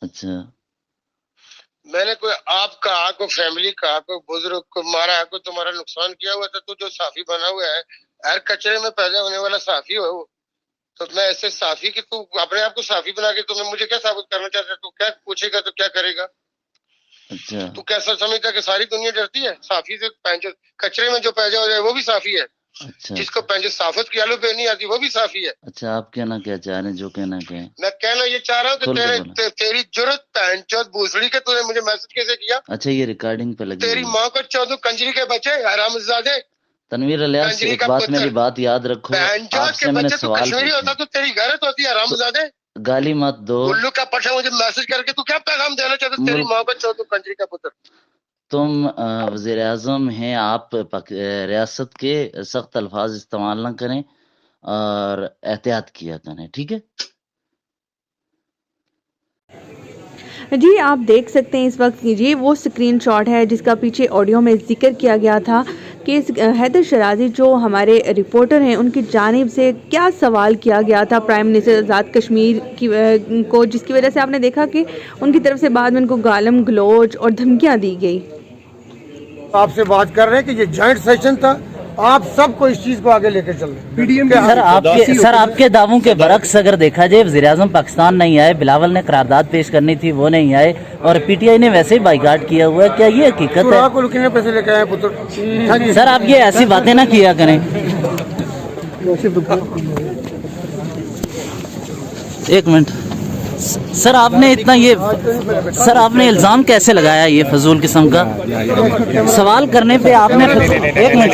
اچھا میں نے کوئی آپ کا کوئی فیملی کا کوئی بزرگ کو مارا ہے، کوئی تمہارا نقصان کیا ہوا تھا، تو جو صحافی بنا ہوا ہے ہر کچرے میں پیدا ہونے والا صحافی ہو وہ، تو میں ایسے صحافی کی تو اپنے آپ کو صحافی بنا کے تمہیں مجھے کیا ثابت کرنا چاہتا ہے؟ تو کیا پوچھے گا تو کیا کرے گا؟ اچھا تو کیسا سمجھتا ہے کہ ساری دنیا ڈرتی ہے صحافی سے؟ پینچو کچرے میں جو پیدا ہو جائے وہ بھی صحافی ہے، اچھا جس کو پینچو صافت کی آلو پہ نہیں آتی وہ بھی صحافی ہے۔ اچھا آپ کہنا کیا چاہ رہے ہیں؟ جو کہنا کہیں میں کہنا یہ چاہ رہا ہوں کھول کے کہ بولا۔ تیری جرت پینچوت بھوسڑی کے تو نے مجھے میسج کیسے کیا؟ اچھا یہ ریکارڈنگ پہ لگی تیری ہوئی ہے۔ ماں کو چودہ کنجری کے بچے حرام زادے، تنویر الیاس کنجری ایک کا بات پتر، میری بات یاد رکھو، آپ بہنجود کے سے میں نے بچے، تو سوال کشمیری پوچھے ہوتا تو تیری غیرت ہوتی ہے حرام تو زادے۔ گالی مت دو۔ الو کا پٹھا مجھے میسج کر کے تو کیا پیغام دینا چاہتا؟ تیری ملک ماں کو چودہ کنجری کا پتر۔ تم وزیر اعظم ہیں، آپ ریاست کے سخت الفاظ استعمال نہ کریں اور احتیاط کیا کریں، ٹھیک ہے؟ جی آپ دیکھ سکتے ہیں اس وقت یہ وہ سکرین شاٹ ہے جس کا پیچھے آڈیو میں ذکر کیا گیا تھا کہ حیدر شرازی جو ہمارے رپورٹر ہیں ان کی جانب سے کیا سوال کیا گیا تھا پرائم منسٹر آزاد کشمیر کو، جس کی وجہ سے آپ نے دیکھا کہ ان کی طرف سے بعد میں ان کو گالم گلوچ اور دھمکیاں دی گئی۔ آپ سے بات کر رہے ہیں کہ یہ جوائنٹ سیشن تھا، آپ سب کو اس چیز کو آگے لے کے چل رہے ہیں۔ سر آپ کے دعووں کے برعکس اگر دیکھا جائے وزیر اعظم پاکستان نہیں آئے، بلاول نے قرارداد پیش کرنی تھی وہ نہیں آئے، اور پی ٹی آئی نے ویسے ہی بائیکاٹ کیا ہوا ہے، کیا یہ حقیقت ہے؟ کو کتنے پیسے لے کے آئے پتر؟ سر آپ یہ ایسی باتیں نہ کیا کریں۔ ایک منٹ سر، آپ نے اتنا سر آپ نے الزام کیسے لگایا یہ فضول قسم کا؟ سوال کرنے پہ آپ نے ایک منٹ